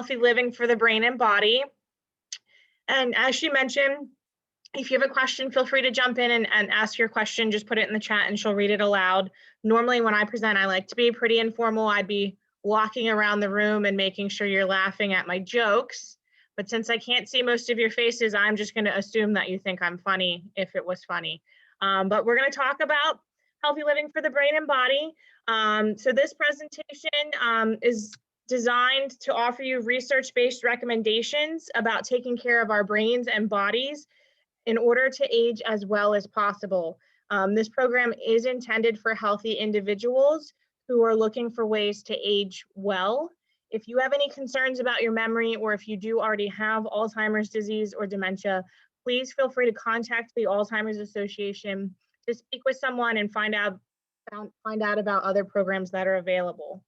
Healthy Living for the Brain and Body. And as she mentioned, if you have a question, feel free to jump in and ask your question. Just put it in the chat and she'll read it aloud. Normally when I present, I like to be pretty informal. I'd be walking around the room and making sure you're laughing at my jokes. But since I can't see most of your faces, I'm just going to assume that you think I'm funny if it was funny. But we're going to talk about healthy living for the brain and body. So this presentation is designed to offer you research-based recommendations about taking care of our brains and bodies in order to age as well as possible. This program is intended for healthy individuals who are looking for ways to age well. If you have any concerns about your memory, or if you do already have Alzheimer's disease or dementia, please feel free to contact the Alzheimer's Association to speak with someone and find out about other programs that are available.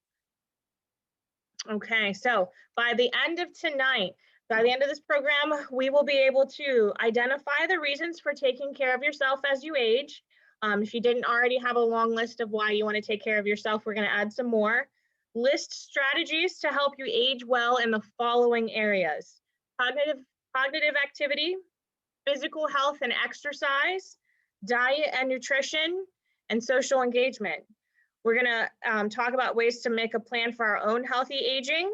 Okay, so by the end of this program, we will be able to identify the reasons for taking care of yourself as you age. If you didn't already have a long list of why you want to take care of yourself, we're going to add some more. List strategies to help you age well in the following areas: cognitive activity, physical health and exercise, diet and nutrition, and social engagement. We're going to talk about ways to make a plan for our own healthy aging.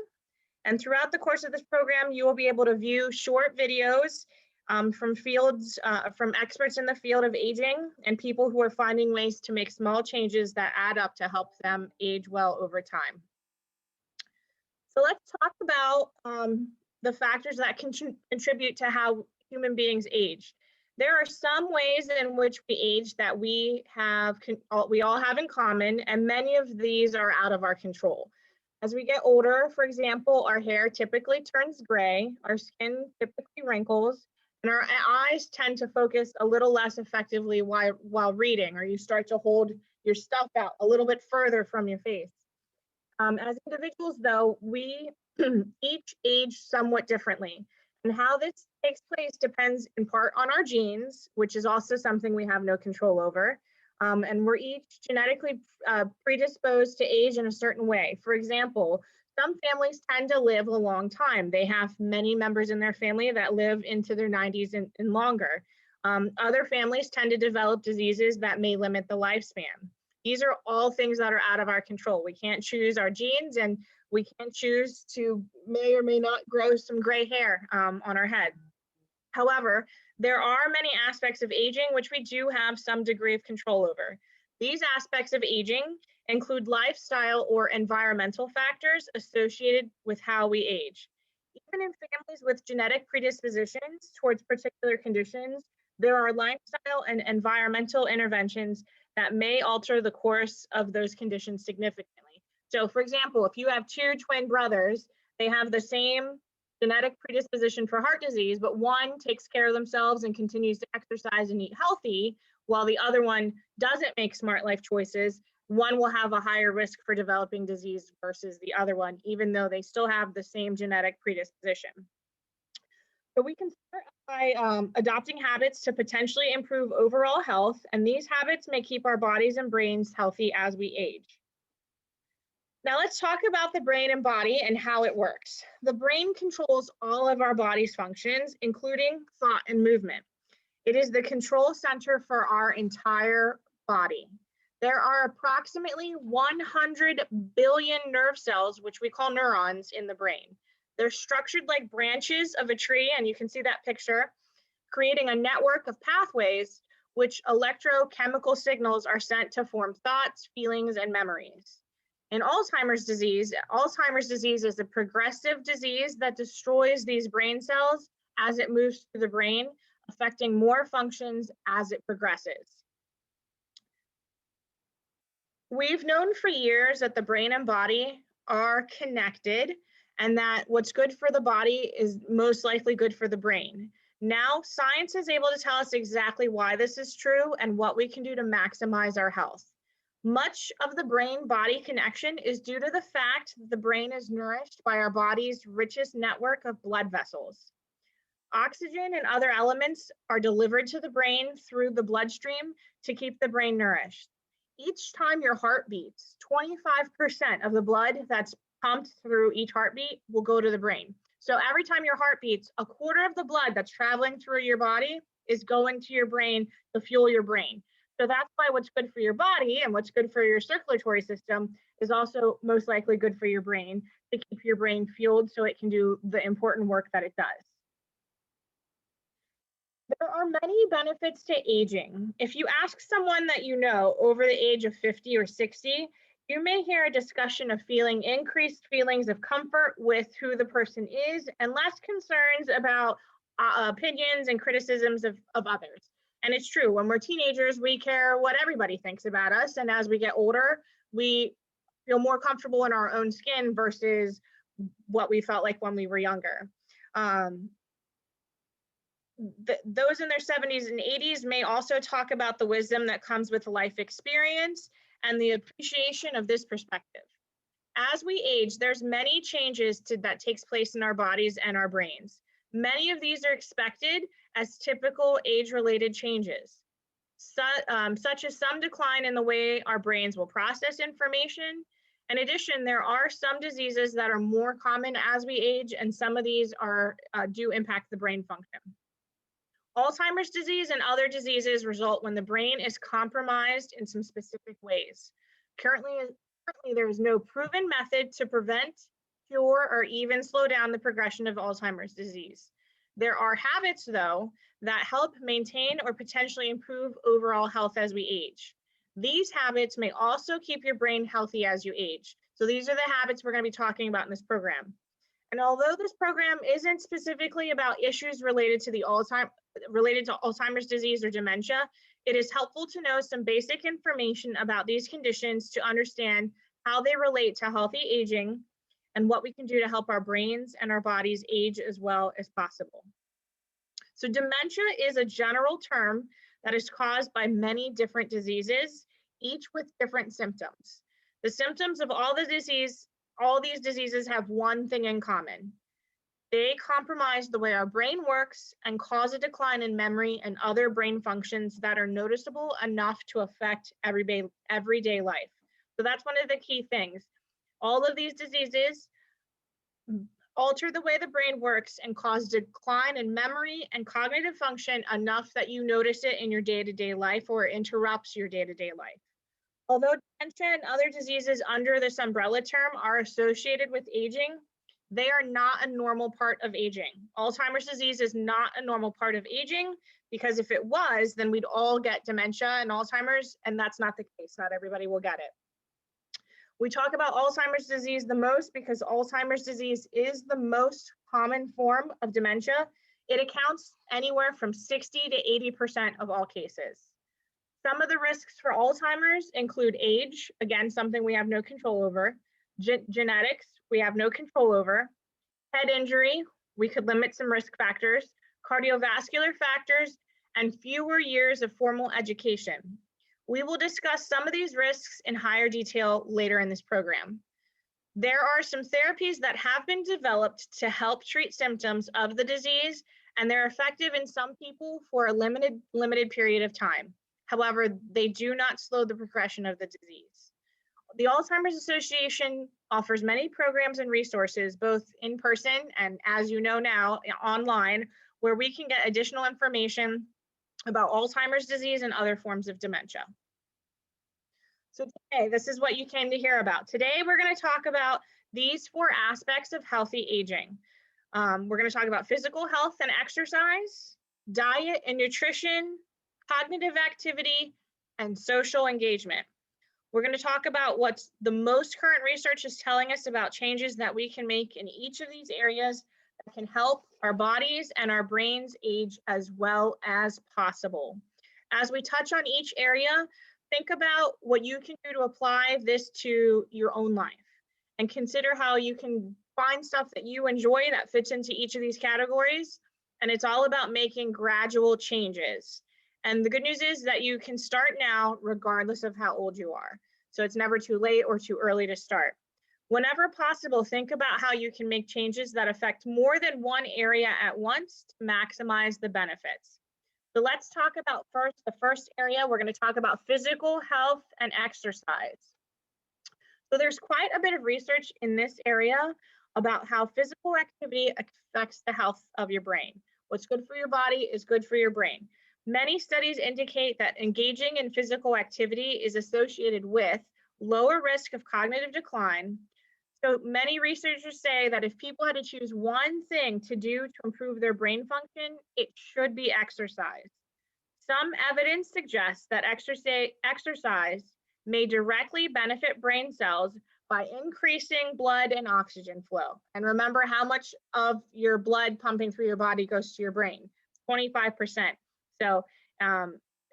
And throughout the course of this program, you will be able to view short videos from experts in the field of aging and people who are finding ways to make small changes that add up to help them age well over time. So let's talk about the factors that contribute to how human beings age. There are some ways in which we age that we all have in common, and many of these are out of our control. As we get older, for example, our hair typically turns gray, our skin typically wrinkles, and our eyes tend to focus a little less effectively while reading, or you start to hold your stuff out a little bit further from your face. As individuals, though, we each age somewhat differently. And how this takes place depends in part on our genes, which is also something we have no control over. And we're each genetically predisposed to age in a certain way. For example, some families tend to live a long time. They have many members in their family that live into their 90s and longer. Other families tend to develop diseases that may limit the lifespan. These are all things that are out of our control. We can't choose our genes, and we can't choose to may or may not grow some gray hair on our head. However, there are many aspects of aging which we do have some degree of control over. These aspects of aging include lifestyle or environmental factors associated with how we age. Even in families with genetic predispositions towards particular conditions, there are lifestyle and environmental interventions that may alter the course of those conditions significantly. So for example, if you have two twin brothers, they have the same genetic predisposition for heart disease, but one takes care of themselves and continues to exercise and eat healthy, while the other one doesn't make smart life choices, one will have a higher risk for developing disease versus the other one, even though they still have the same genetic predisposition. So we can start by adopting habits to potentially improve overall health, and these habits may keep our bodies and brains healthy as we age. Now let's talk about the brain and body and how it works. The brain controls all of our body's functions, including thought and movement. It is the control center for our entire body. There are approximately 100 billion nerve cells, which we call neurons, in the brain. They're structured like branches of a tree, and you can see that picture, creating a network of pathways which electrochemical signals are sent to form thoughts, feelings, and memories. In Alzheimer's disease is a progressive disease that destroys these brain cells as it moves through the brain, affecting more functions as it progresses. We've known for years that the brain and body are connected, and that what's good for the body is most likely good for the brain. Now, science is able to tell us exactly why this is true and what we can do to maximize our health. Much of the brain-body connection is due to the fact that the brain is nourished by our body's richest network of blood vessels. Oxygen and other elements are delivered to the brain through the bloodstream to keep the brain nourished. Each time your heart beats, 25% of the blood that's pumped through each heartbeat will go to the brain. So every time your heart beats, a quarter of the blood that's traveling through your body is going to your brain to fuel your brain. So that's why what's good for your body and what's good for your circulatory system is also most likely good for your brain, to keep your brain fueled so it can do the important work that it does. There are many benefits to aging. If you ask someone that you know over the age of 50 or 60, you may hear a discussion of feeling increased feelings of comfort with who the person is and less concerns about opinions and criticisms of others. And it's true, when we're teenagers, we care what everybody thinks about us. And as we get older, we feel more comfortable in our own skin versus what we felt like when we were younger. Those in their 70s and 80s may also talk about the wisdom that comes with life experience and the appreciation of this perspective. As we age, there's many changes that takes place in our bodies and our brains. Many of these are expected as typical age-related changes, such as some decline in the way our brains will process information. In addition, there are some diseases that are more common as we age, and some of these do impact the brain function. Alzheimer's disease and other diseases result when the brain is compromised in some specific ways. Currently, there is no proven method to prevent, cure, or even slow down the progression of Alzheimer's disease. There are habits, though, that help maintain or potentially improve overall health as we age. These habits may also keep your brain healthy as you age. So these are the habits we're going to be talking about in this program. And although this program isn't specifically about issues related to Alzheimer's disease or dementia, it is helpful to know some basic information about these conditions to understand how they relate to healthy aging and what we can do to help our brains and our bodies age as well as possible. So dementia is a general term that is caused by many different diseases, each with different symptoms. The symptoms of all these diseases have one thing in common. They compromise the way our brain works and cause a decline in memory and other brain functions that are noticeable enough to affect everyday life. So that's one of the key things. All of these diseases alter the way the brain works and cause decline in memory and cognitive function enough that you notice it in your day-to-day life or interrupts your day-to-day life. Although dementia and other diseases under this umbrella term are associated with aging, they are not a normal part of aging. Alzheimer's disease is not a normal part of aging, because if it was, then we'd all get dementia and Alzheimer's, and that's not the case. Not everybody will get it. We talk about Alzheimer's disease the most because Alzheimer's disease is the most common form of dementia. It accounts anywhere from 60 to 80% of all cases. Some of the risks for Alzheimer's include age, again, something we have no control over, genetics, we have no control over, head injury, we could limit some risk factors, cardiovascular factors, and fewer years of formal education. We will discuss some of these risks in higher detail later in this program. There are some therapies that have been developed to help treat symptoms of the disease, and they're effective in some people for a limited period of time. However, they do not slow the progression of the disease. The Alzheimer's Association offers many programs and resources, both in person and, as you know now, online, where we can get additional information about Alzheimer's disease and other forms of dementia. So today, this is what you came to hear about. Today, we're going to talk about these 4 aspects of healthy aging. We're going to talk about physical health and exercise, diet and nutrition, cognitive activity, and social engagement. We're going to talk about what the most current research is telling us about changes that we can make in each of these areas that can help our bodies and our brains age as well as possible. As we touch on each area, think about what you can do to apply this to your own life and consider how you can find stuff that you enjoy that fits into each of these categories. And it's all about making gradual changes. And the good news is that you can start now regardless of how old you are. So it's never too late or too early to start. Whenever possible, think about how you can make changes that affect more than one area at once to maximize the benefits. So let's talk about the first area. We're going to talk about physical health and exercise. So there's quite a bit of research in this area about how physical activity affects the health of your brain. What's good for your body is good for your brain. Many studies indicate that engaging in physical activity is associated with lower risk of cognitive decline. So many researchers say that if people had to choose one thing to do to improve their brain function, it should be exercise. Some evidence suggests that exercise may directly benefit brain cells by increasing blood and oxygen flow. And remember how much of your blood pumping through your body goes to your brain? 25%. So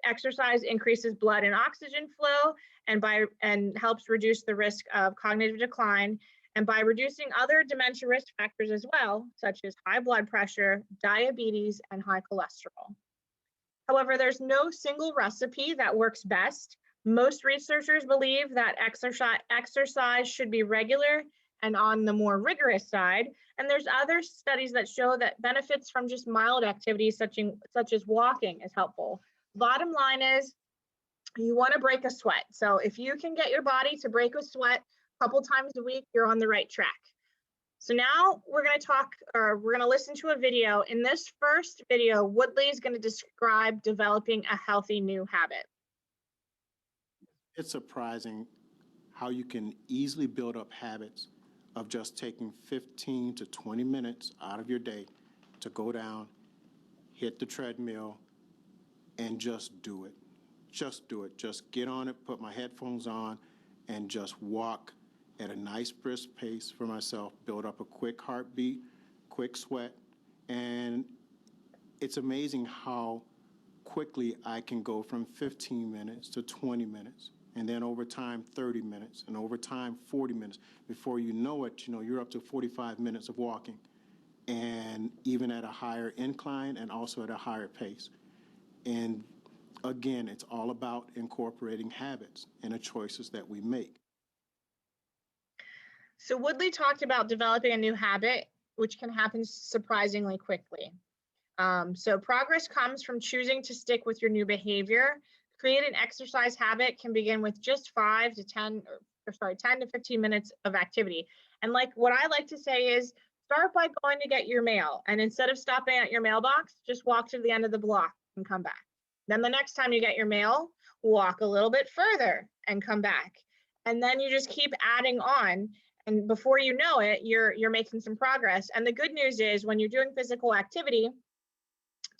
exercise increases blood and oxygen flow and helps reduce the risk of cognitive decline, and by reducing other dementia risk factors as well, such as high blood pressure, diabetes, and high cholesterol. However, there's no single recipe that works best. Most researchers believe that exercise should be regular and on the more rigorous side. And there's other studies that show that benefits from just mild activities such as walking is helpful. Bottom line is you want to break a sweat. So if you can get your body to break a sweat a couple times a week, you're on the right track. So now we're going to listen to a video. In this first video, Woodley is going to describe developing a healthy new habit. It's surprising how you can easily build up habits of just taking 15 to 20 minutes out of your day to go down, hit the treadmill, and just do it. Just do it. Just get on it, put my headphones on, and just walk at a nice brisk pace for myself, build up a quick heartbeat, quick sweat, and it's amazing how quickly I can go from 15 minutes to 20 minutes, and then over time 30 minutes, and over time 40 minutes. Before you know it, you're up to 45 minutes of walking, and even at a higher incline and also at a higher pace. And again, it's all about incorporating habits in the choices that we make. So Woodley talked about developing a new habit, which can happen surprisingly quickly. So progress comes from choosing to stick with your new behavior. Create an exercise habit can begin with just 10 to 15 minutes of activity. And like what I like to say is start by going to get your mail. And instead of stopping at your mailbox, just walk to the end of the block and come back. Then the next time you get your mail, walk a little bit further and come back. And then you just keep adding on. And before you know it, you're making some progress. And the good news is when you're doing physical activity,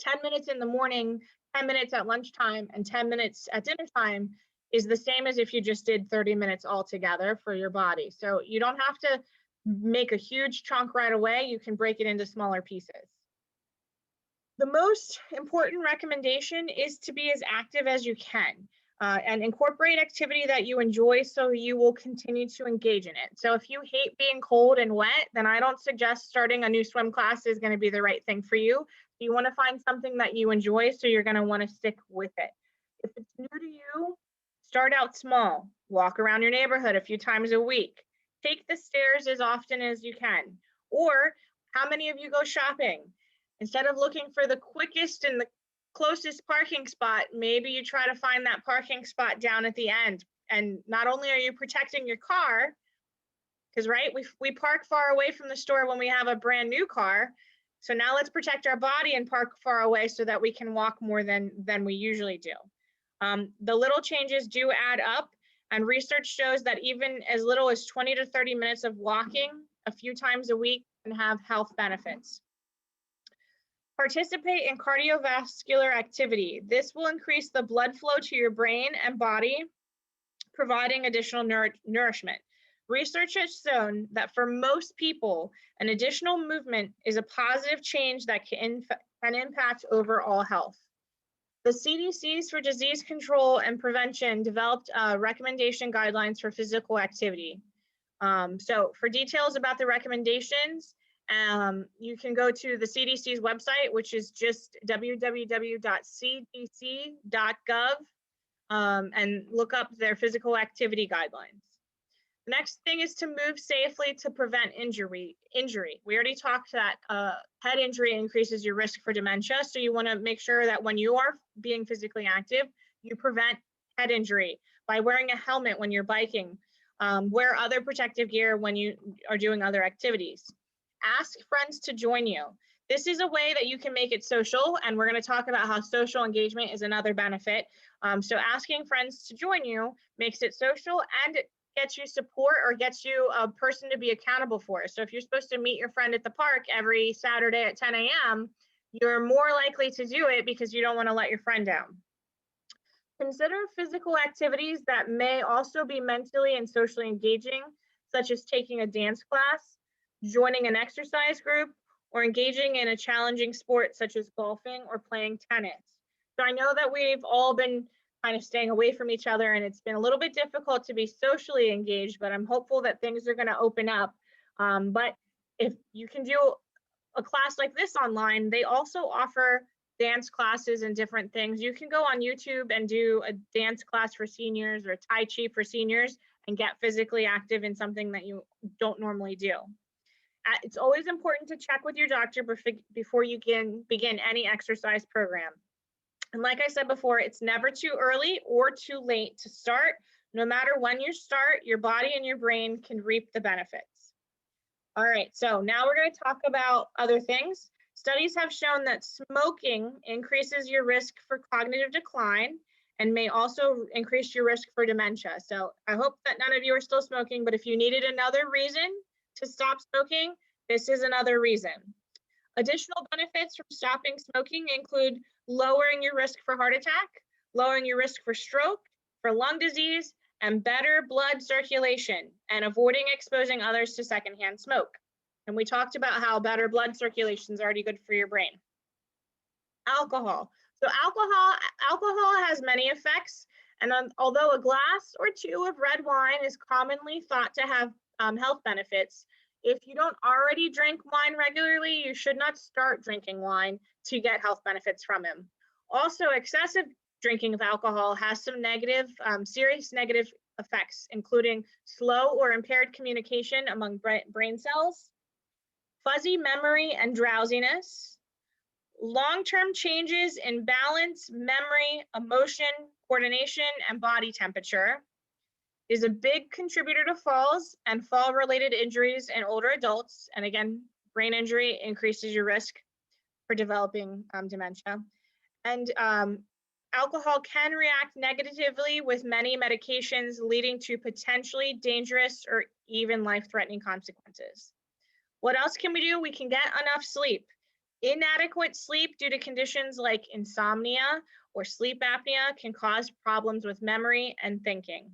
10 minutes in the morning, 10 minutes at lunchtime, and 10 minutes at dinner time is the same as if you just did 30 minutes altogether for your body. So you don't have to make a huge chunk right away. You can break it into smaller pieces. The most important recommendation is to be as active as you can. And incorporate activity that you enjoy so you will continue to engage in it. So if you hate being cold and wet, then I don't suggest starting a new swim class is going to be the right thing for you. You want to find something that you enjoy, so you're going to want to stick with it. If it's new to you, start out small. Walk around your neighborhood a few times a week. Take the stairs as often as you can. Or how many of you go shopping? Instead of looking for the quickest and the closest parking spot, maybe you try to find that parking spot down at the end. And not only are you protecting your car, because right, we park far away from the store when we have a brand new car. So now let's protect our body and park far away so that we can walk more than we usually do. The little changes do add up, and research shows that even as little as 20 to 30 minutes of walking a few times a week can have health benefits. Participate in cardiovascular activity. This will increase the blood flow to your brain and body, providing additional nourishment. Research has shown that for most people, an additional movement is a positive change that can impact overall health. The CDC's for Disease Control and Prevention developed recommendation guidelines for physical activity. So for details about the recommendations, you can go to the CDC's website, which is just www.cdc.gov, and look up their physical activity guidelines. The next thing is to move safely to prevent injury. We already talked that head injury increases your risk for dementia, so you want to make sure that when you are being physically active, you prevent head injury by wearing a helmet when you're biking, Wear other protective gear when you are doing other activities. Ask friends to join you. This is a way that you can make it social, and we're going to talk about how social engagement is another benefit. So asking friends to join you makes it social, and it gets you support or gets you a person to be accountable for. So if you're supposed to meet your friend at the park every Saturday at 10 a.m., you're more likely to do it because you don't want to let your friend down. Consider physical activities that may also be mentally and socially engaging, such as taking a dance class, joining an exercise group, or engaging in a challenging sport such as golfing or playing tennis. So I know that we've all been kind of staying away from each other, and it's been a little bit difficult to be socially engaged, but I'm hopeful that things are going to open up. But if you can do a class like this online, they also offer dance classes and different things. You can go on YouTube and do a dance class for seniors or Tai Chi for seniors and get physically active in something that you don't normally do. It's always important to check with your doctor before you can begin any exercise program. And like I said before, it's never too early or too late to start. No matter when you start, your body and your brain can reap the benefits. All right, so now we're going to talk about other things. Studies have shown that smoking increases your risk for cognitive decline and may also increase your risk for dementia. So I hope that none of you are still smoking, but if you needed another reason to stop smoking, this is another reason. Additional benefits from stopping smoking include lowering your risk for heart attack, lowering your risk for stroke, for lung disease, and better blood circulation, and avoiding exposing others to secondhand smoke. And we talked about how better blood circulation is already good for your brain. Alcohol. So alcohol has many effects, and although a glass or two of red wine is commonly thought to have health benefits, if you don't already drink wine regularly, you should not start drinking wine to get health benefits from it. Also, excessive drinking of alcohol has some serious negative effects, including slow or impaired communication among brain cells, fuzzy memory and drowsiness, long-term changes in balance, memory, emotion, coordination, and body temperature, is a big contributor to falls and fall-related injuries in older adults. And again, brain injury increases your risk for developing dementia. And alcohol can react negatively with many medications, leading to potentially dangerous or even life-threatening consequences. What else can we do? We can get enough sleep. Inadequate sleep due to conditions like insomnia or sleep apnea can cause problems with memory and thinking.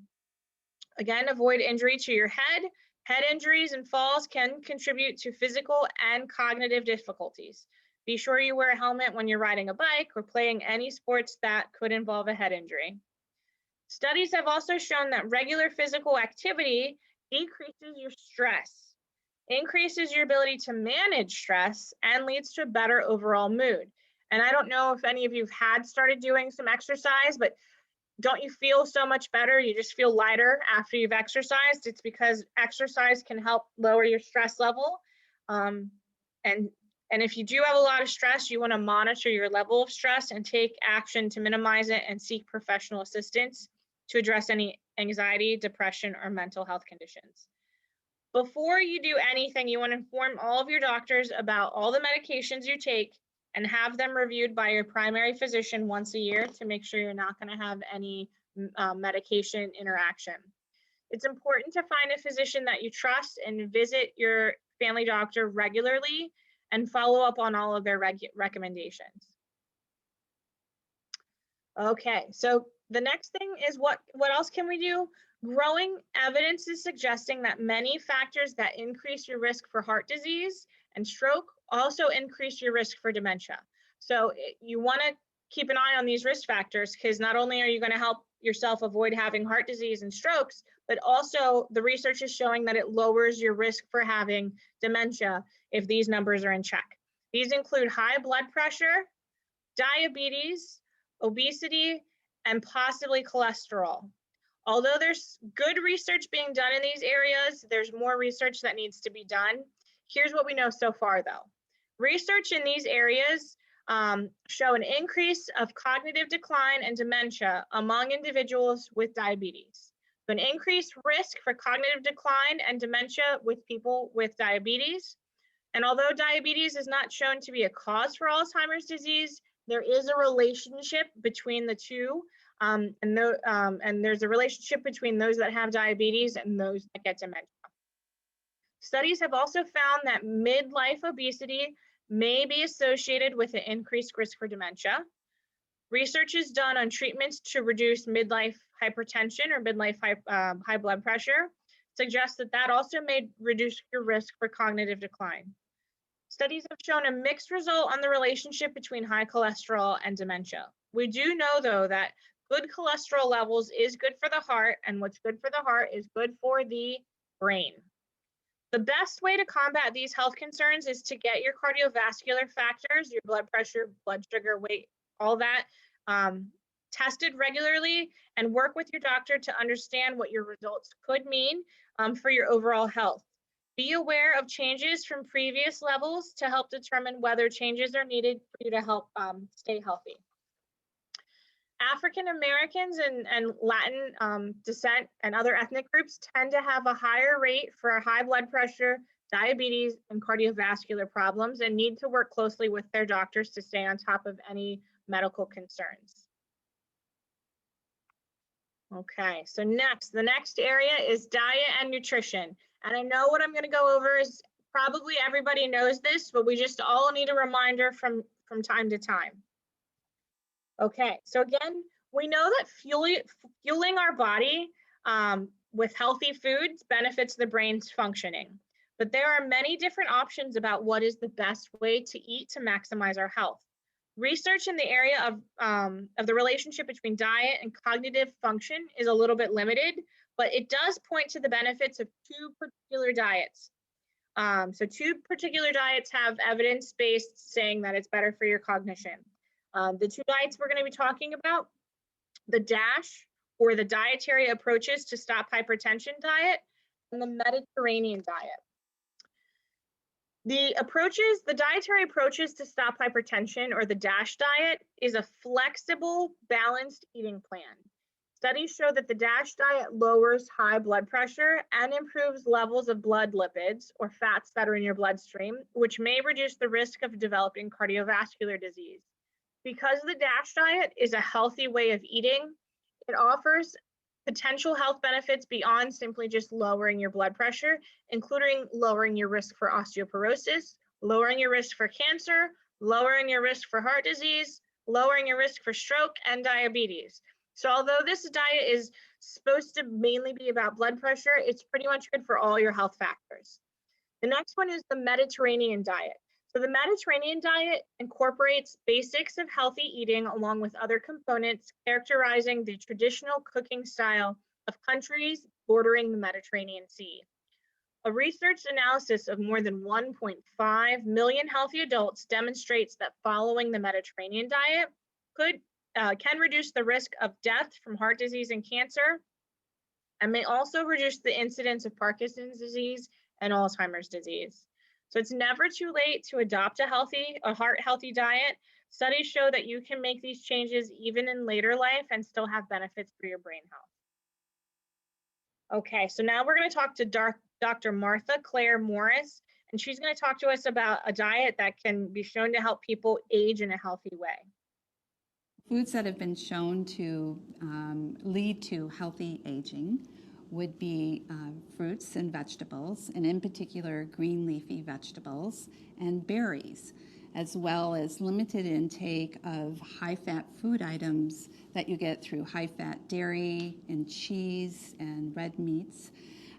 Again, avoid injury to your head. Head injuries and falls can contribute to physical and cognitive difficulties. Be sure you wear a helmet when you're riding a bike or playing any sports that could involve a head injury. Studies have also shown that regular physical activity decreases your stress, increases your ability to manage stress, and leads to a better overall mood. And I don't know if any of you have started doing some exercise, but don't you feel so much better? You just feel lighter after you've exercised. It's because exercise can help lower your stress level. And if you do have a lot of stress, you want to monitor your level of stress and take action to minimize it and seek professional assistance to address any anxiety, depression, or mental health conditions. Before you do anything, you want to inform all of your doctors about all the medications you take and have them reviewed by your primary physician once a year to make sure you're not going to have any medication interaction. It's important to find a physician that you trust and visit your family doctor regularly and follow up on all of their recommendations. Okay, so the next thing is what else can we do? Growing evidence is suggesting that many factors that increase your risk for heart disease and stroke also increase your risk for dementia. So you want to keep an eye on these risk factors, because not only are you going to help yourself avoid having heart disease and strokes, but also the research is showing that it lowers your risk for having dementia if these numbers are in check. These include high blood pressure, diabetes, obesity, and possibly cholesterol. Although there's good research being done in these areas, there's more research that needs to be done. Here's what we know so far, though. Research in these areas show an increase of cognitive decline and dementia among individuals with diabetes. An increased risk for cognitive decline and dementia with people with diabetes. And although diabetes is not shown to be a cause for Alzheimer's disease, there is a relationship between the two. And there's a relationship between those that have diabetes and those that get dementia. Studies have also found that midlife obesity may be associated with an increased risk for dementia. Research is done on treatments to reduce midlife hypertension or midlife high blood pressure, suggests that that also may reduce your risk for cognitive decline. Studies have shown a mixed result on the relationship between high cholesterol and dementia. We do know, though, that good cholesterol levels is good for the heart, and what's good for the heart is good for the brain. The best way to combat these health concerns is to get your cardiovascular factors, your blood pressure, blood sugar, weight, all that, tested regularly, and work with your doctor to understand what your results could mean for your overall health. Be aware of changes from previous levels to help determine whether changes are needed for you to help stay healthy. African Americans and Latin descent and other ethnic groups tend to have a higher rate for high blood pressure, diabetes, and cardiovascular problems, and need to work closely with their doctors to stay on top of any medical concerns. Okay, so the next area is diet and nutrition. And I know what I'm going to go over is probably everybody knows this, but we just all need a reminder from time to time. Okay, so again, we know that fueling our body with healthy foods benefits the brain's functioning, but there are many different options about what is the best way to eat to maximize our health. Research in the area of the relationship between diet and cognitive function is a little bit limited, but it does point to the benefits of two particular diets. So two particular diets have evidence-based saying that it's better for your cognition. The two diets we're going to be talking about, the DASH, or the Dietary Approaches to Stop Hypertension diet, and the Mediterranean diet. The dietary approaches to stop hypertension, or the DASH diet, is a flexible, balanced eating plan. Studies show that the DASH diet lowers high blood pressure and improves levels of blood lipids, or fats that are in your bloodstream, which may reduce the risk of developing cardiovascular disease. Because the DASH diet is a healthy way of eating, it offers potential health benefits beyond simply just lowering your blood pressure, including lowering your risk for osteoporosis, lowering your risk for cancer, lowering your risk for heart disease, lowering your risk for stroke and diabetes. So although this diet is supposed to mainly be about blood pressure, it's pretty much good for all your health factors. The next one is the Mediterranean diet. So the Mediterranean diet incorporates basics of healthy eating along with other components characterizing the traditional cooking style of countries bordering the Mediterranean Sea. A research analysis of more than 1.5 million healthy adults demonstrates that following the Mediterranean diet can reduce the risk of death from heart disease and cancer, and may also reduce the incidence of Parkinson's disease and Alzheimer's disease. So it's never too late to adopt a heart-healthy diet. Studies show that you can make these changes even in later life and still have benefits for your brain health. Okay, so now we're going to talk to Dr. Martha Claire Morris, and she's going to talk to us about a diet that can be shown to help people age in a healthy way. Foods that have been shown to lead to healthy aging would be fruits and vegetables, and in particular green leafy vegetables and berries, as well as limited intake of high-fat food items that you get through high-fat dairy and cheese and red meats,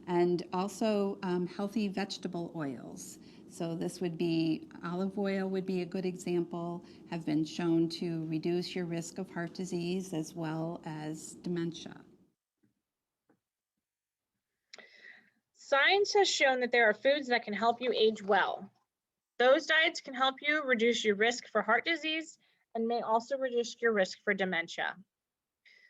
and also healthy vegetable oils. So this would be olive oil would be a good example, have been shown to reduce your risk of heart disease as well as dementia. Science has shown that there are foods that can help you age well. Those diets can help you reduce your risk for heart disease and may also reduce your risk for dementia.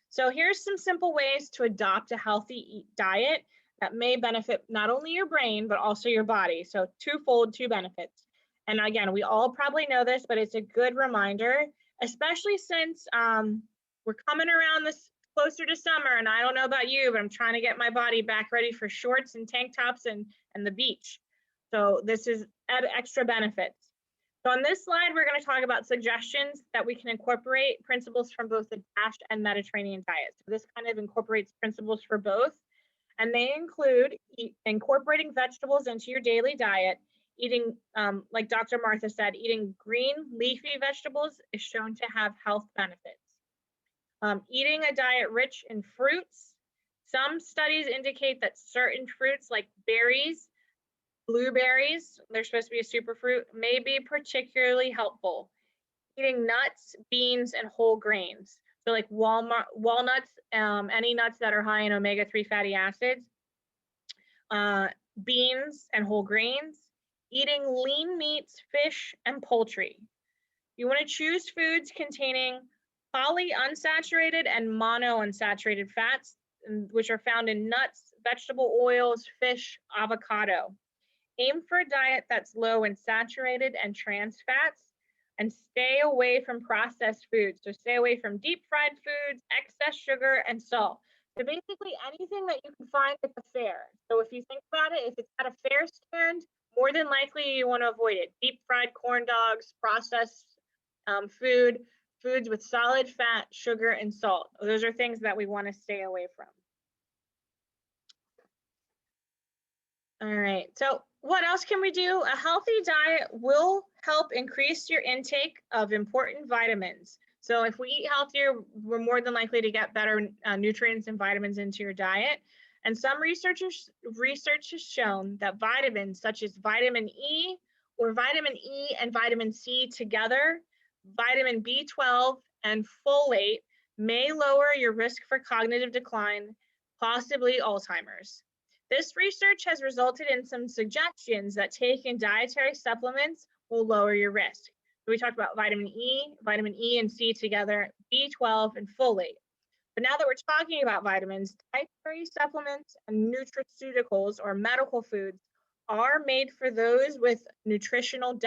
So here's some simple ways to adopt a healthy diet that may benefit not only your brain, but also your body. So two benefits. And again, we all probably know this, but it's a good reminder, especially since we're coming around this closer to summer, and I don't know about you, but I'm trying to get my body back ready for shorts and tank tops and the beach. So this is extra benefits. So on this slide, we're going to talk about suggestions that we can incorporate principles from both the DASH and Mediterranean diets. So this kind of incorporates principles for both, and they include incorporating vegetables into your daily diet, eating, like Dr. Martha said, eating green leafy vegetables is shown to have health benefits. Eating a diet rich in fruits. Some studies indicate that certain fruits like berries, blueberries, they're supposed to be a superfruit, may be particularly helpful. Eating nuts, beans, and whole grains. So like walnuts, any nuts that are high in omega-3 fatty acids, beans and whole grains, eating lean meats, fish, and poultry. You want to choose foods containing polyunsaturated and monounsaturated fats, which are found in nuts, vegetable oils, fish, avocado. Aim for a diet that's low in saturated and trans fats, and stay away from processed foods. So stay away from deep fried foods, excess sugar, and salt. So basically anything that you can find at the fair. So if you think about it, if it's at a fair stand, more than likely you want to avoid it. Deep fried corn dogs, processed foods with solid fat, sugar, and salt. Those are things that we want to stay away from. All right, so what else can we do? A healthy diet will help increase your intake of important vitamins. So if we eat healthier, we're more than likely to get better nutrients and vitamins into your diet. And some research has shown that vitamins such as vitamin E or vitamin E and vitamin C together, vitamin B12 and folate may lower your risk for cognitive decline, possibly Alzheimer's. This research has resulted in some suggestions that taking dietary supplements will lower your risk. So we talked about vitamin E and C together, B12 and folate. But now that we're talking about vitamins, dietary supplements and nutraceuticals or medical foods are made for those with nutritional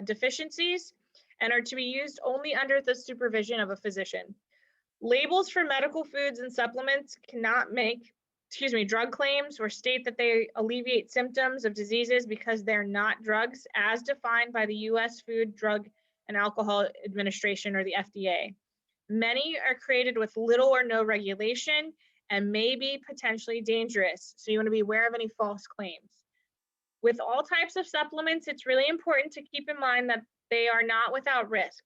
deficiencies and are to be used only under the supervision of a physician. Labels for medical foods and supplements cannot make drug claims or state that they alleviate symptoms of diseases because they're not drugs as defined by the U.S. Food, Drug, and Alcohol Administration, or the FDA. Many are created with little or no regulation and may be potentially dangerous, so you want to be aware of any false claims. With all types of supplements, it's really important to keep in mind that they are not without risk.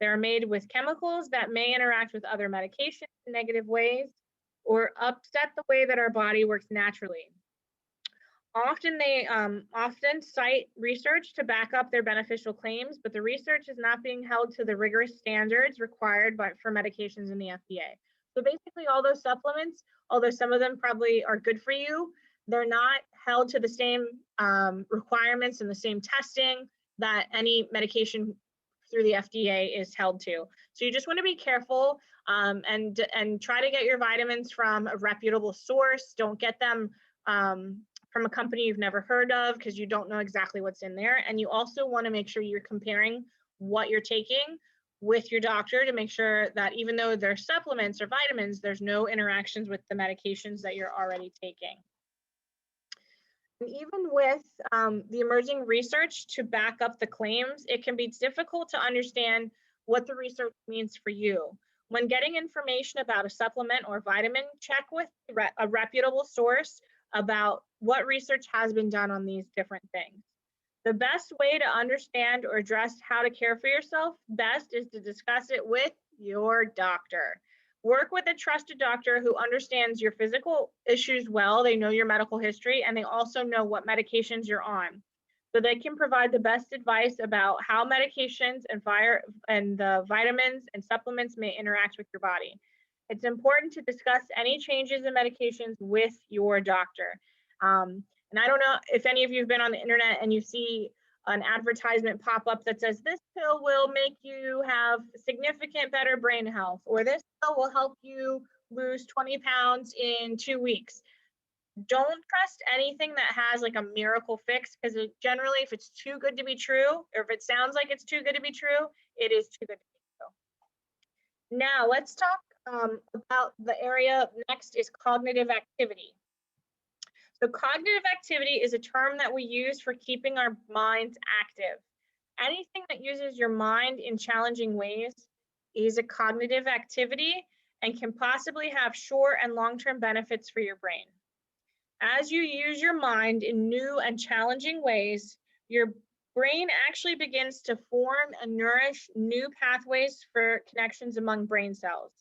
They're made with chemicals that may interact with other medications in negative ways or upset the way that our body works naturally. Often they cite research to back up their beneficial claims, but the research is not being held to the rigorous standards required for medications in the FDA. So basically all those supplements, although some of them probably are good for you, they're not held to the same requirements and the same testing that any medication through the FDA is held to. So you just want to be careful and try to get your vitamins from a reputable source. Don't get them from a company you've never heard of because you don't know exactly what's in there. And you also want to make sure you're comparing what you're taking with your doctor to make sure that even though they're supplements or vitamins, there's no interactions with the medications that you're already taking. And even with the emerging research to back up the claims, it can be difficult to understand what the research means for you. When getting information about a supplement or vitamin, check with a reputable source about what research has been done on these different things. The best way to understand or address how to care for yourself best is to discuss it with your doctor. Work with a trusted doctor who understands your physical issues well. They know your medical history and they also know what medications you're on. So they can provide the best advice about how medications and the vitamins and supplements may interact with your body. It's important to discuss any changes in medications with your doctor. And I don't know if any of you have been on the internet and you see an advertisement pop up that says this pill will make you have significant better brain health, or this pill will help you lose 20 pounds in 2 weeks. Don't trust anything that has like a miracle fix, because generally if it's too good to be true, or if it sounds like it's too good to be true, it is too good to be true. Now let's talk about the area next is cognitive activity. So cognitive activity is a term that we use for keeping our minds active. Anything that uses your mind in challenging ways is a cognitive activity and can possibly have short and long-term benefits for your brain. As you use your mind in new and challenging ways, your brain actually begins to form and nourish new pathways for connections among brain cells.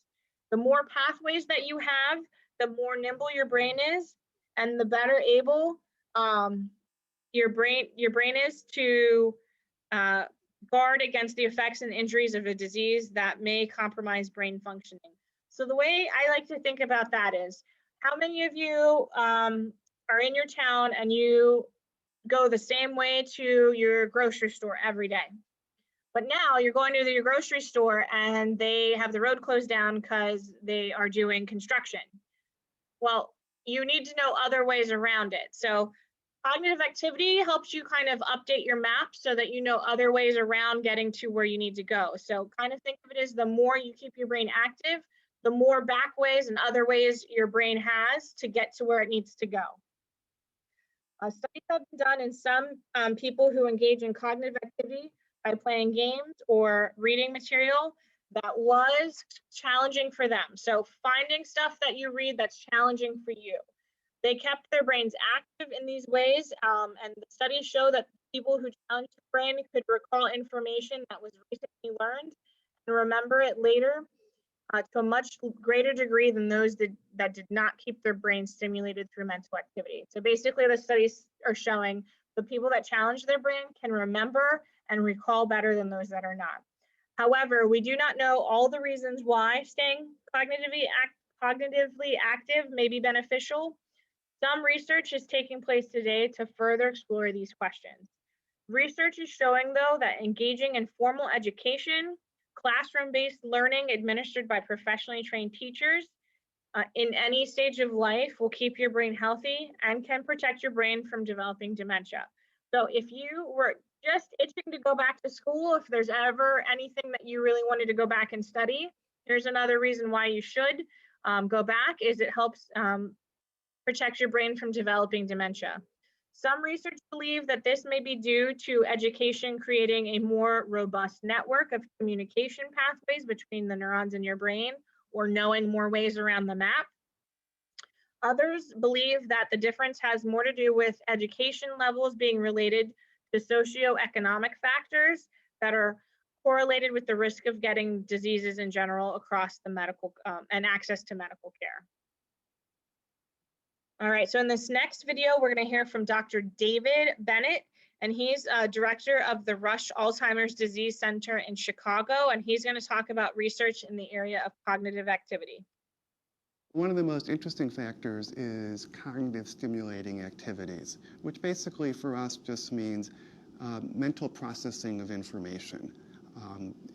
The more pathways that you have, the more nimble your brain is, and the better able your brain is to guard against the effects and injuries of a disease that may compromise brain functioning. So the way I like to think about that is, how many of you are in your town and you go the same way to your grocery store every day? But now you're going to your grocery store and they have the road closed down because they are doing construction. Well, you need to know other ways around it. So cognitive activity helps you kind of update your map so that you know other ways around getting to where you need to go. So kind of think of it as the more you keep your brain active, the more back ways and other ways your brain has to get to where it needs to go. Studies have been done in some people who engage in cognitive activity by playing games or reading material that was challenging for them. So finding stuff that you read that's challenging for you. They kept their brains active in these ways, and the studies show that people who challenged the brain could recall information that was recently learned and remember it later to a much greater degree than those that did not keep their brain stimulated through mental activity. So basically the studies are showing the people that challenge their brain can remember and recall better than those that are not. However, we do not know all the reasons why staying cognitively active may be beneficial. Some research is taking place today to further explore these questions. Research is showing, though, that engaging in formal education, classroom-based learning administered by professionally trained teachers in any stage of life will keep your brain healthy and can protect your brain from developing dementia. So if you were just itching to go back to school, if there's ever anything that you really wanted to go back and study, here's another reason why you should go back, is it helps protect your brain from developing dementia. Some research believe that this may be due to education creating a more robust network of communication pathways between the neurons in your brain, or knowing more ways around the map. Others believe that the difference has more to do with education levels being related to socioeconomic factors that are correlated with the risk of getting diseases in general across the medical and access to medical care. All right, so in this next video, we're going to hear from Dr. David Bennett, and he's director of the Rush Alzheimer's Disease Center in Chicago, and he's going to talk about research in the area of cognitive activity. One of the most interesting factors is cognitive stimulating activities, which basically for us just means mental processing of information.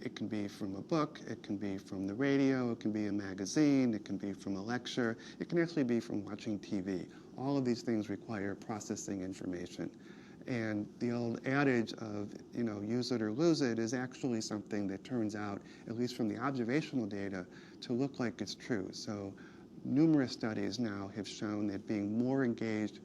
It can be from a book, it can be from the radio, it can be a magazine, it can be from a lecture, it can actually be from watching TV. All of these things require processing information. And the old adage of, use it or lose it is actually something that turns out, at least from the observational data, to look like it's true. So numerous studies now have shown that being more engaged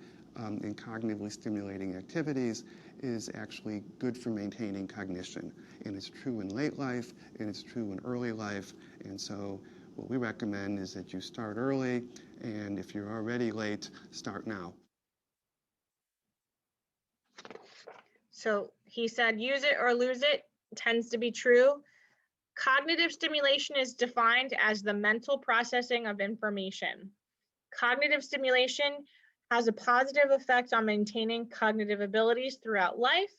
in cognitively stimulating activities is actually good for maintaining cognition. And it's true in late life, and it's true in early life. And so what we recommend is that you start early, and if you're already late, start now. So he said, use it or lose it tends to be true. Cognitive stimulation is defined as the mental processing of information. Cognitive stimulation has a positive effect on maintaining cognitive abilities throughout life,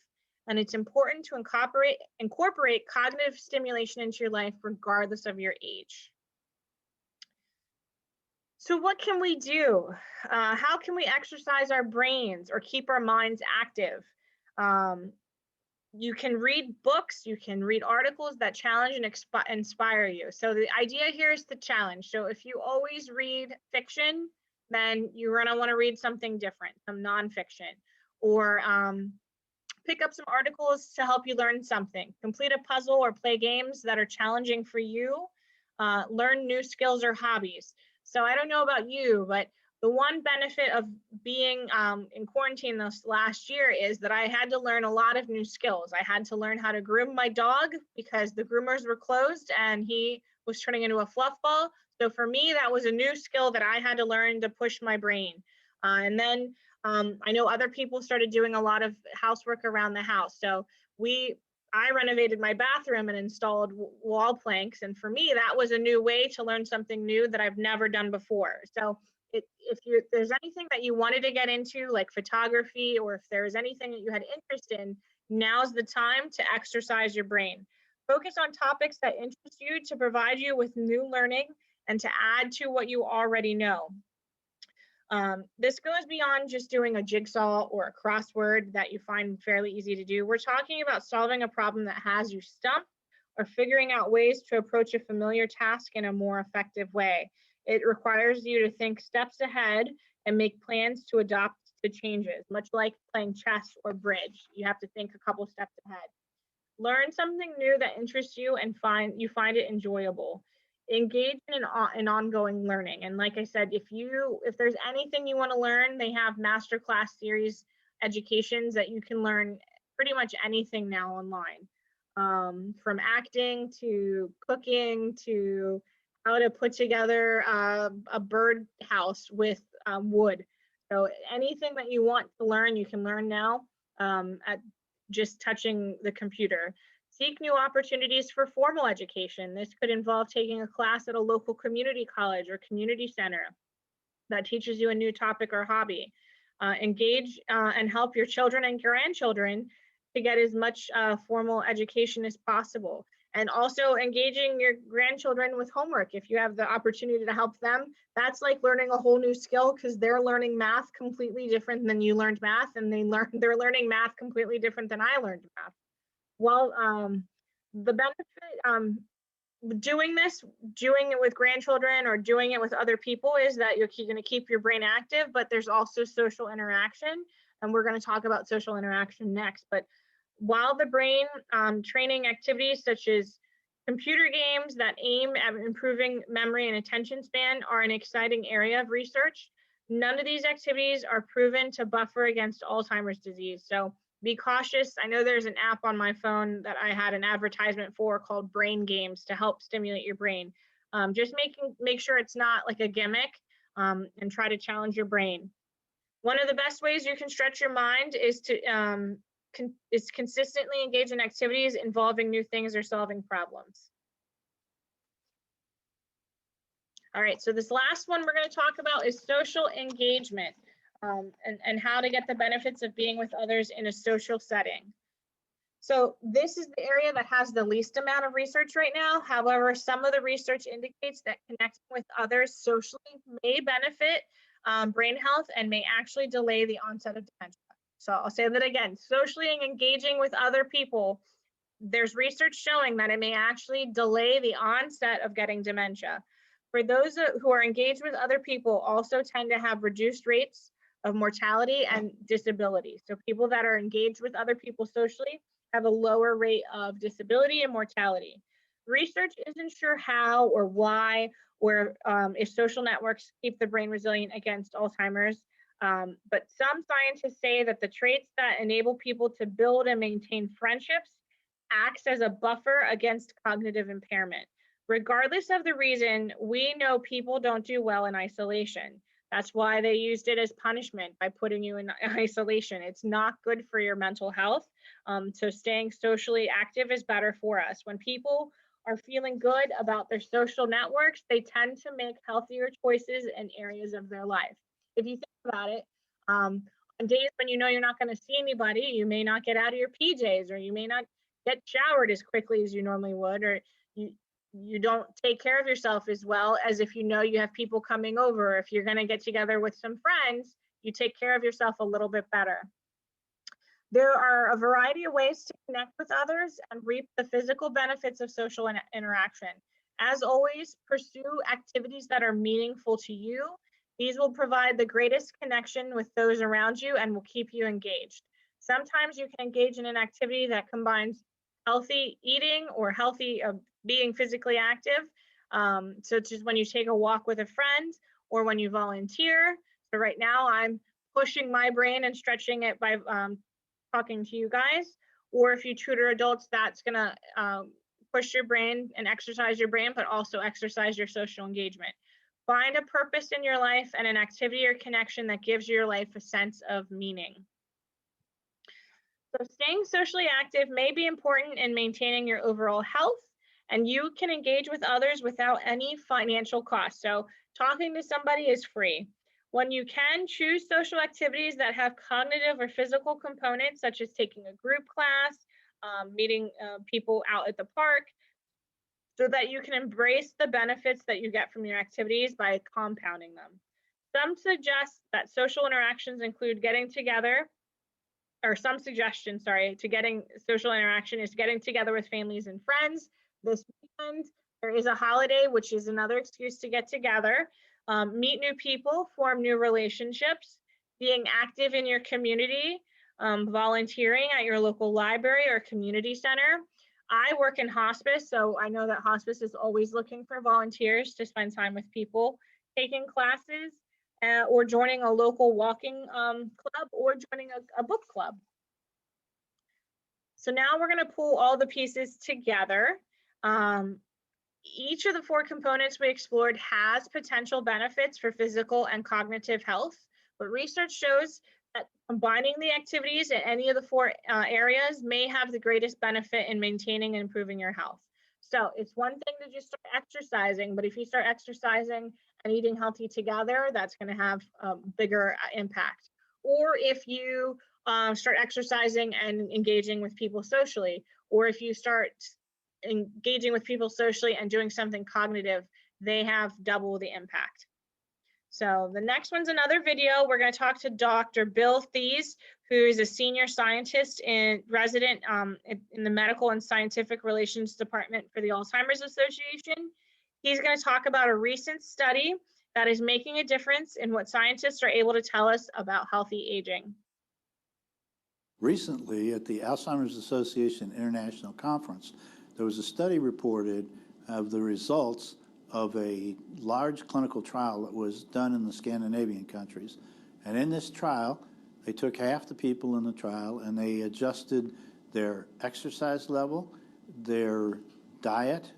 and it's important to incorporate cognitive stimulation into your life regardless of your age. So what can we do? How can we exercise our brains or keep our minds active? You can read books, you can read articles that challenge and inspire you. So the idea here is the challenge. So if you always read fiction, then you're gonna wanna read something different, some nonfiction, or pick up some articles to help you learn something. Complete a puzzle or play games that are challenging for you. learn new skills or hobbies. So I don't know about you, but the one benefit of being in quarantine this last year is that I had to learn a lot of new skills. I had to learn how to groom my dog because the groomers were closed and he was turning into a fluff ball. So for me, that was a new skill that I had to learn to push my brain. And then I know other people started doing a lot of housework around the house. So I renovated my bathroom and installed wall planks. And for me, that was a new way to learn something new that I've never done before. So if there's anything that you wanted to get into, like photography, or if there's anything that you had interest in, now's the time to exercise your brain. Focus on topics that interest you to provide you with new learning and to add to what you already know. This goes beyond just doing a jigsaw or a crossword that you find fairly easy to do. We're talking about solving a problem that has you stumped or figuring out ways to approach a familiar task in a more effective way. It requires you to think steps ahead and make plans to adopt the changes, much like playing chess or bridge. You have to think a couple steps ahead. Learn something new that interests you and find it enjoyable. Engage in ongoing learning. And like I said, if there's anything you want to learn, they have masterclass series educations that you can learn pretty much anything now online. From acting to cooking to how to put together a bird house with wood. So anything that you want to learn, you can learn now at just touching the computer. Seek new opportunities for formal education. This could involve taking a class at a local community college or community center that teaches you a new topic or hobby. Engage and help your children and grandchildren to get as much formal education as possible. And also engaging your grandchildren with homework. If you have the opportunity to help them, that's like learning a whole new skill because they're learning math completely different than you learned math, and they're learning math completely different than I learned math. Well, the benefit doing it with grandchildren or doing it with other people is that you're going to keep your brain active, but there's also social interaction, and we're going to talk about social interaction next. But while the brain training activities such as computer games that aim at improving memory and attention span are an exciting area of research, none of these activities are proven to buffer against Alzheimer's disease. So be cautious. I know there's an app on my phone that I had an advertisement for called Brain Games to help stimulate your brain. Just make sure it's not like a gimmick, and try to challenge your brain. One of the best ways you can stretch your mind is to consistently engage in activities involving new things or solving problems. All right, so this last one we're going to talk about is social engagement, and how to get the benefits of being with others in a social setting. So this is the area that has the least amount of research right now. However, some of the research indicates that connecting with others socially may benefit brain health and may actually delay the onset of dementia. So I'll say that again, socially engaging with other people, there's research showing that it may actually delay the onset of getting dementia. For those who are engaged with other people also tend to have reduced rates of mortality and disability. So people that are engaged with other people socially have a lower rate of disability and mortality. Research isn't sure how or why, or if social networks keep the brain resilient against Alzheimer's. But some scientists say that the traits that enable people to build and maintain friendships acts as a buffer against cognitive impairment. Regardless of the reason, we know people don't do well in isolation. That's why they used it as punishment by putting you in isolation. It's not good for your mental health. So staying socially active is better for us. When people are feeling good about their social networks, they tend to make healthier choices in areas of their life. If you think about it, on days when you know you're not going to see anybody, you may not get out of your PJs, or you may not get showered as quickly as you normally would, or you don't take care of yourself as well as if you know you have people coming over. If you're going to get together with some friends, you take care of yourself a little bit better. There are a variety of ways to connect with others and reap the physical benefits of social interaction. As always, pursue activities that are meaningful to you. These will provide the greatest connection with those around you and will keep you engaged. Sometimes you can engage in an activity that combines healthy eating or healthy being physically active. So it's just when you take a walk with a friend or when you volunteer. So right now I'm pushing my brain and stretching it by talking to you guys. Or if you tutor adults, that's gonna push your brain and exercise your brain, but also exercise your social engagement. Find a purpose in your life and an activity or connection that gives your life a sense of meaning. So staying socially active may be important in maintaining your overall health, and you can engage with others without any financial cost. So talking to somebody is free. When you can, choose social activities that have cognitive or physical components, such as taking a group class, meeting people out at the park, so that you can embrace the benefits that you get from your activities by compounding them. Some suggest that social interactions include getting together, or some suggestions, sorry, to getting social interaction is getting together with families and friends this weekend. There is a holiday, which is another excuse to get together, meet new people, form new relationships, being active in your community, volunteering at your local library or community center. I work in hospice, so I know that hospice is always looking for volunteers to spend time with people, taking classes, or joining a local walking club, or joining a book club. So now we're going to pull all the pieces together. Each of the 4 components we explored has potential benefits for physical and cognitive health, but research shows that combining the activities in any of the 4 areas may have the greatest benefit in maintaining and improving your health. So it's one thing to just start exercising, but if you start exercising and eating healthy together, that's going to have a bigger impact. Or if you start exercising and engaging with people socially, or if you start engaging with people socially and doing something cognitive, they have double the impact. So the next one's another video. We're going to talk to Dr. Bill Thies, who is a senior scientist and resident in the Medical and Scientific Relations Department for the Alzheimer's Association. He's going to talk about a recent study that is making a difference in what scientists are able to tell us about healthy aging. Recently, at the Alzheimer's Association International Conference, there was a study reported of the results of a large clinical trial that was done in the Scandinavian countries. And in this trial, they took half the people in the trial and they adjusted their exercise level, their diet,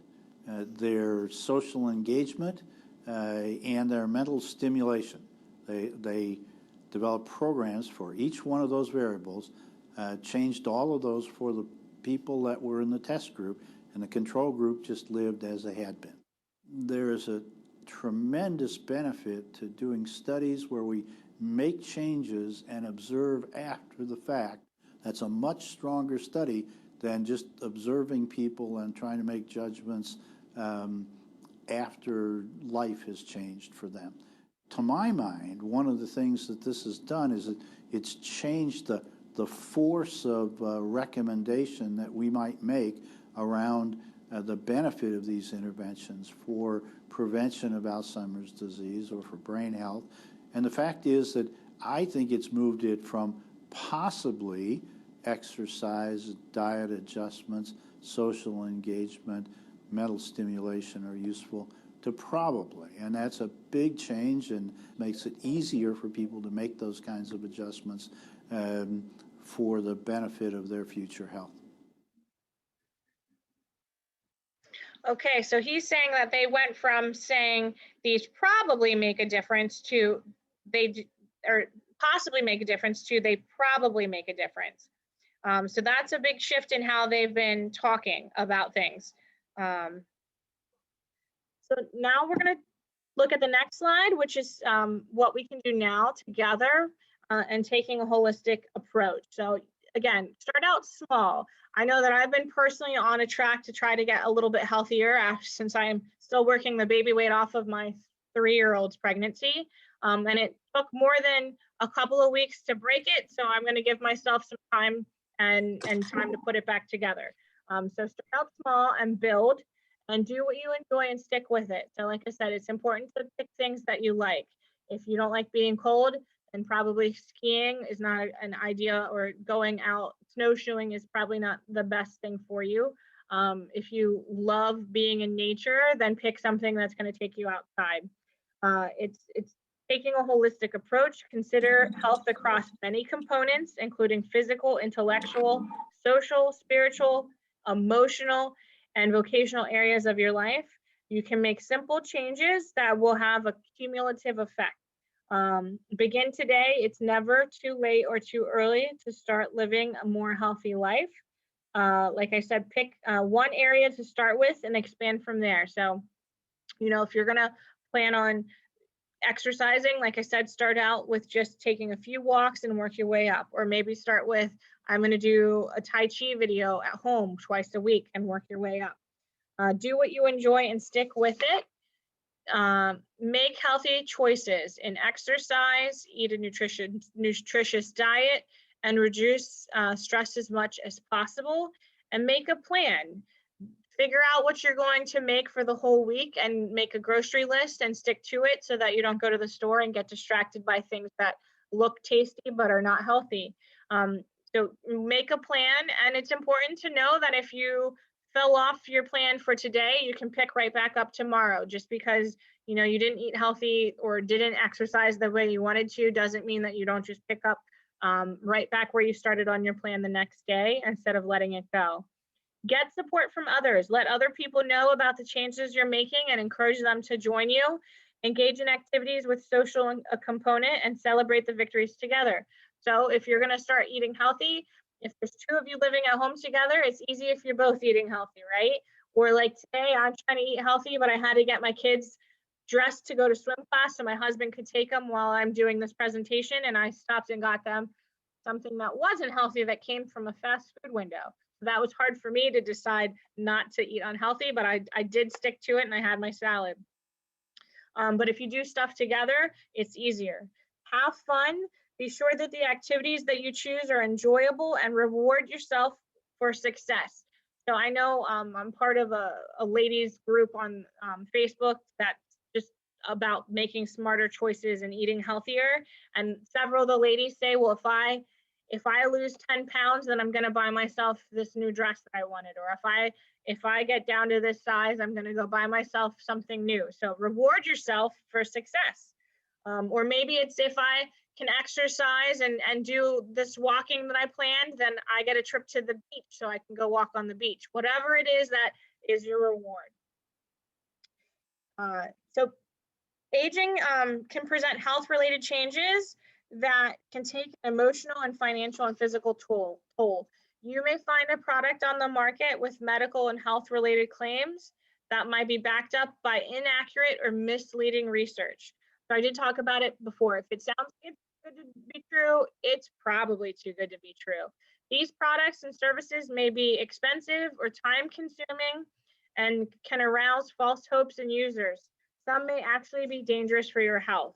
their social engagement, and their mental stimulation. They developed programs for each one of those variables, changed all of those for the people that were in the test group, and the control group just lived as they had been. There is a tremendous benefit to doing studies where we make changes and observe after the fact. That's a much stronger study than just observing people and trying to make judgments after life has changed for them. To my mind, one of the things that this has done is it's changed the force of recommendation that we might make around the benefit of these interventions for prevention of Alzheimer's disease or for brain health. And the fact is that I think it's moved it from possibly exercise, diet adjustments, social engagement, mental stimulation are useful, to probably. And that's a big change and makes it easier for people to make those kinds of adjustments for the benefit of their future health. Okay, so he's saying that they went from saying these probably make a difference to or possibly make a difference to they probably make a difference. So that's a big shift in how they've been talking about things. So now we're going to look at the next slide, which is what we can do now together and taking a holistic approach. So again, start out small. I know that I've been personally on a track to try to get a little bit healthier since I'm still working the baby weight off of my 3-year-old's pregnancy. And it took more than a couple of weeks to break it. So I'm going to give myself some time and time to put it back together. So start out small and build and do what you enjoy and stick with it. So like I said, it's important to pick things that you like. If you don't like being cold, then probably skiing is not an idea, or going out snowshoeing is probably not the best thing for you. If you love being in nature, then pick something that's going to take you outside. It's taking a holistic approach. Consider health across many components, including physical, intellectual, social, spiritual, emotional, and vocational areas of your life. You can make simple changes that will have a cumulative effect. Begin today. It's never too late or too early to start living a more healthy life. Like I said, pick one area to start with and expand from there. So, if you're going to plan on exercising, like I said, start out with just taking a few walks and work your way up. Or maybe start with, I'm going to do a Tai Chi video at home twice a week and work your way up. Do what you enjoy and stick with it. Make healthy choices in exercise, eat a nutritious diet, and reduce stress as much as possible, and make a plan. Figure out what you're going to make for the whole week and make a grocery list and stick to it so that you don't go to the store and get distracted by things that look tasty but are not healthy. So make a plan, and it's important to know that if you fell off your plan for today, you can pick right back up tomorrow. Just because you didn't eat healthy or didn't exercise the way you wanted to doesn't mean that you don't just pick up right back where you started on your plan the next day instead of letting it go. Get support from others. Let other people know about the changes you're making and encourage them to join you. Engage in activities with social component and celebrate the victories together. So if you're going to start eating healthy, if there's two of you living at home together, it's easy if you're both eating healthy, right? Or like today, I'm trying to eat healthy, but I had to get my kids dressed to go to swim class so my husband could take them while I'm doing this presentation. And I stopped and got them something that wasn't healthy that came from a fast food window. That was hard for me to decide not to eat unhealthy, but I did stick to it and I had my salad. But if you do stuff together, it's easier. Have fun. Be sure that the activities that you choose are enjoyable and reward yourself for success. So I know I'm part of a ladies group on Facebook that's just about making smarter choices and eating healthier. And several of the ladies say, well, if I lose 10 pounds, then I'm going to buy myself this new dress that I wanted. Or if I get down to this size, I'm going to go buy myself something new. So reward yourself for success. Or maybe it's if I can exercise and do this walking that I planned, then I get a trip to the beach so I can go walk on the beach. Whatever it is, that is your reward. So aging can present health-related changes that can take an emotional and financial and physical toll. You may find a product on the market with medical and health-related claims that might be backed up by inaccurate or misleading research. So I did talk about it before. If it sounds like it's good to be true, it's probably too good to be true. These products and services may be expensive or time-consuming and can arouse false hopes in users. Some may actually be dangerous for your health.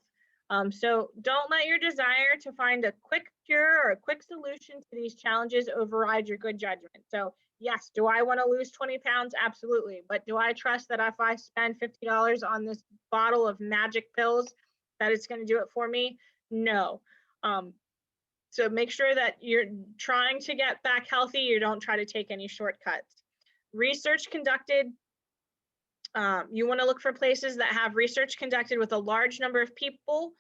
So don't let your desire to find a quick cure or a quick solution to these challenges override your good judgment. So yes, do I want to lose 20 pounds? Absolutely. But do I trust that if I spend $50 on this bottle of magic pills, that it's going to do it for me? No. So make sure that you're trying to get back healthy. You don't try to take any shortcuts. Research conducted. You want to look for places that have research conducted with a large number of people,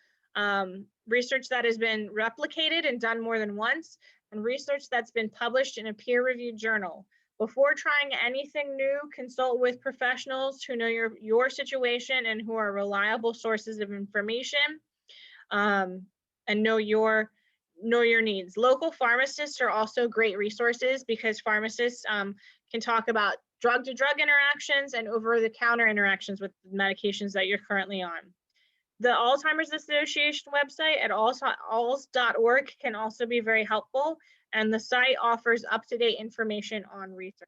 research that has been replicated and done more than once, and research that's been published in a peer-reviewed journal. Before trying anything new, consult with professionals who know your situation and who are reliable sources of information, and know your needs. Local pharmacists are also great resources because pharmacists can talk about drug-to-drug interactions and over-the-counter interactions with medications that you're currently on. The Alzheimer's Association website at alz.org can also be very helpful, and the site offers up-to-date information on research.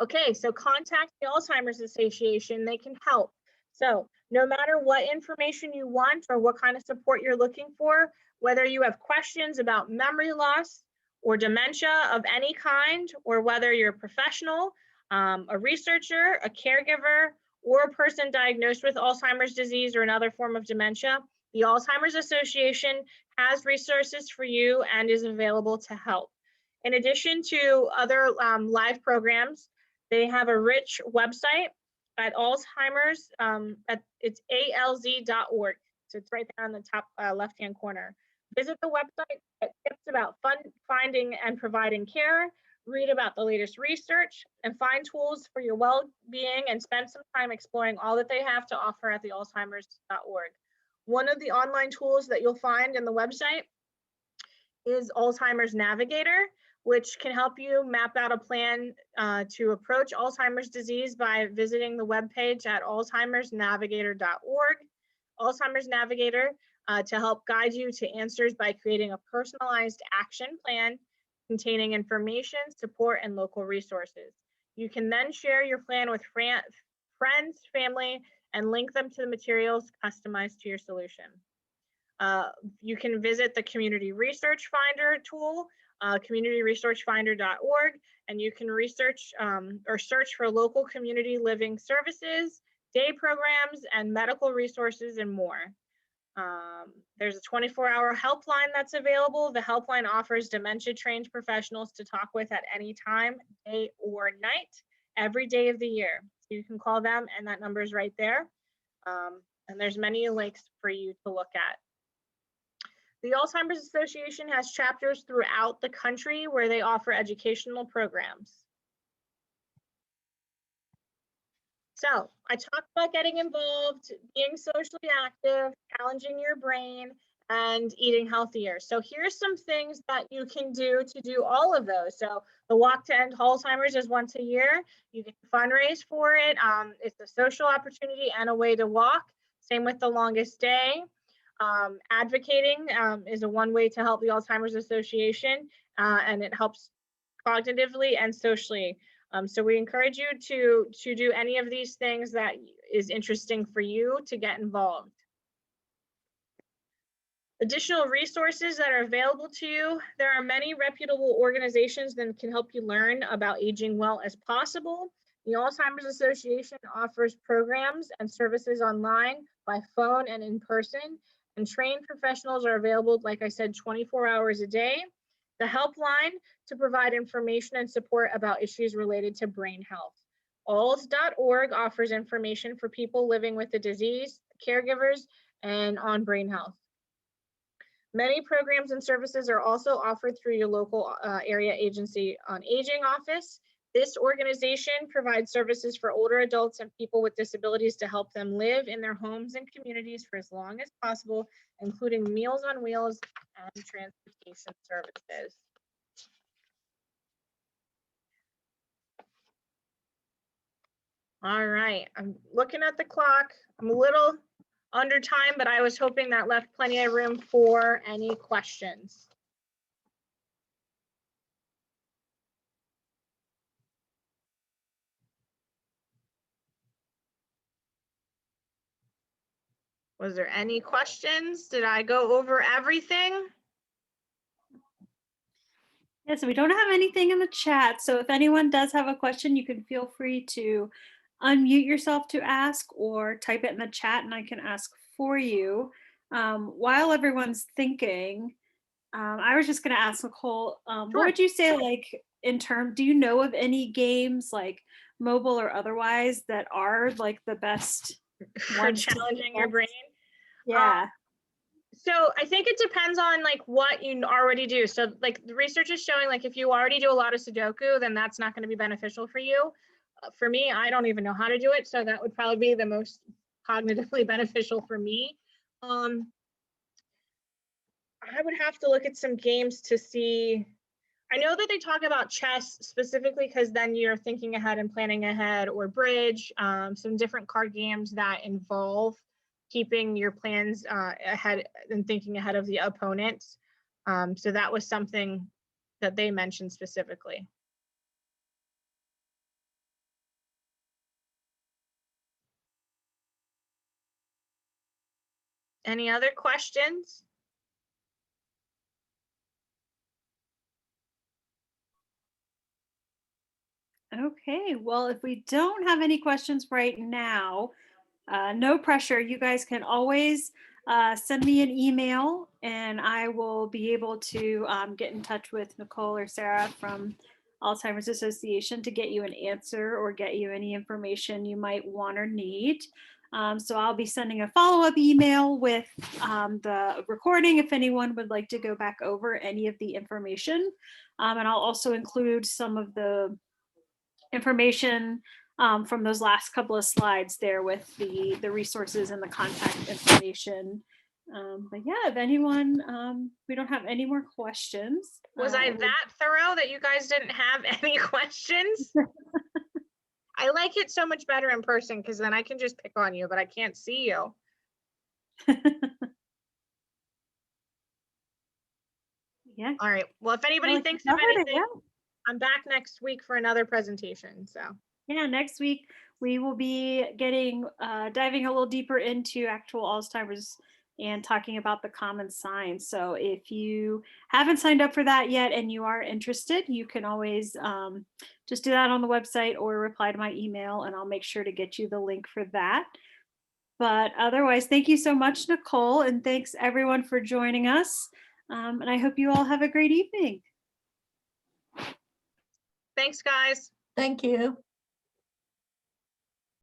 Okay, so contact the Alzheimer's Association. They can help. So no matter what information you want or what kind of support you're looking for, whether you have questions about memory loss or dementia of any kind, or whether you're a professional, a researcher, a caregiver, or a person diagnosed with Alzheimer's disease or another form of dementia, the Alzheimer's Association has resources for you and is available to help. In addition to other live programs, they have a rich website at Alzheimer's. It's alz.org. So it's right there on the top left-hand corner. Visit the website, get tips about finding and providing care, read about the latest research, and find tools for your well-being, and spend some time exploring all that they have to offer at the alzheimers.org. One of the online tools that you'll find in the website is Alzheimer's Navigator, which can help you map out a plan to approach Alzheimer's disease by visiting the webpage at alzheimersnavigator.org. Alzheimer's Navigator to help guide you to answers by creating a personalized action plan containing information, support, and local resources. You can then share your plan with friends, family, and link them to the materials customized to your solution. You can visit the Community Research Finder tool, communityresearchfinder.org, and you can research or search for local community living services, day programs, and medical resources, and more. There's a 24-hour helpline that's available. The helpline offers dementia-trained professionals to talk with at any time, day or night, every day of the year. So you can call them, and that number is right there. And there's many links for you to look at. The Alzheimer's Association has chapters throughout the country where they offer educational programs. So I talked about getting involved, being socially active, challenging your brain, and eating healthier. So here's some things that you can do to do all of those. So the Walk to End Alzheimer's is once a year. You can fundraise for it. It's a social opportunity and a way to walk. Same with the Longest Day. Advocating is one way to help the Alzheimer's Association, and it helps cognitively and socially. So we encourage you to do any of these things that is interesting for you to get involved. Additional resources that are available to you. There are many reputable organizations that can help you learn about aging well as possible. The Alzheimer's Association offers programs and services online, by phone, and in person. And trained professionals are available, like I said, 24 hours a day. The helpline to provide information and support about issues related to brain health. alz.org offers information for people living with the disease, caregivers, and on brain health. Many programs and services are also offered through your local area agency on aging office. This organization provides services for older adults and people with disabilities to help them live in their homes and communities for as long as possible, including Meals on Wheels and transportation services. All right, I'm looking at the clock. I'm a little under time, but I was hoping that left plenty of room for any questions. Was there any questions? Did I go over everything? Yeah, so we don't have anything in the chat. So if anyone does have a question, you can feel free to unmute yourself to ask or type it in the chat and I can ask for you. While everyone's thinking, I was just going to ask Nicole, Sure. What would you say, like, do you know of any games, like mobile or otherwise, that are like the best For challenging your brain? Yeah. So I think it depends on like what you already do. So like the research is showing, like if you already do a lot of Sudoku, then that's not going to be beneficial for you. For me, I don't even know how to do it. So that would probably be the most cognitively beneficial for me. I would have to look at some games to see. I know that they talk about chess specifically because then you're thinking ahead and planning ahead, or bridge, some different card games that involve keeping your plans ahead and thinking ahead of the opponents. So that was something that they mentioned specifically. Any other questions? Okay, well, if we don't have any questions right now, no pressure. You guys can always send me an email and I will be able to get in touch with Nicole or Sarah from Alzheimer's Association to get you an answer or get you any information you might want or need. So I'll be sending a follow-up email with the recording if anyone would like to go back over any of the information. And I'll also include some of the information from those last couple of slides there with the resources and the contact information. But yeah, if anyone, we don't have any more questions. Was I that thorough that you guys didn't have any questions? I like it so much better in person because then I can just pick on you, but I can't see you. Yeah. All right. Well, if anybody Well, thinks you of covered it, anything, yeah. I'm back next week for another presentation. So Yeah, next week we will be getting diving a little deeper into actual Alzheimer's and talking about the common signs. So if you haven't signed up for that yet and you are interested, you can always just do that on the website or reply to my email and I'll make sure to get you the link for that. But otherwise, thank you so much, Nicole, and thanks everyone for joining us. And I hope you all have a great evening. thanks, guys. Thank you.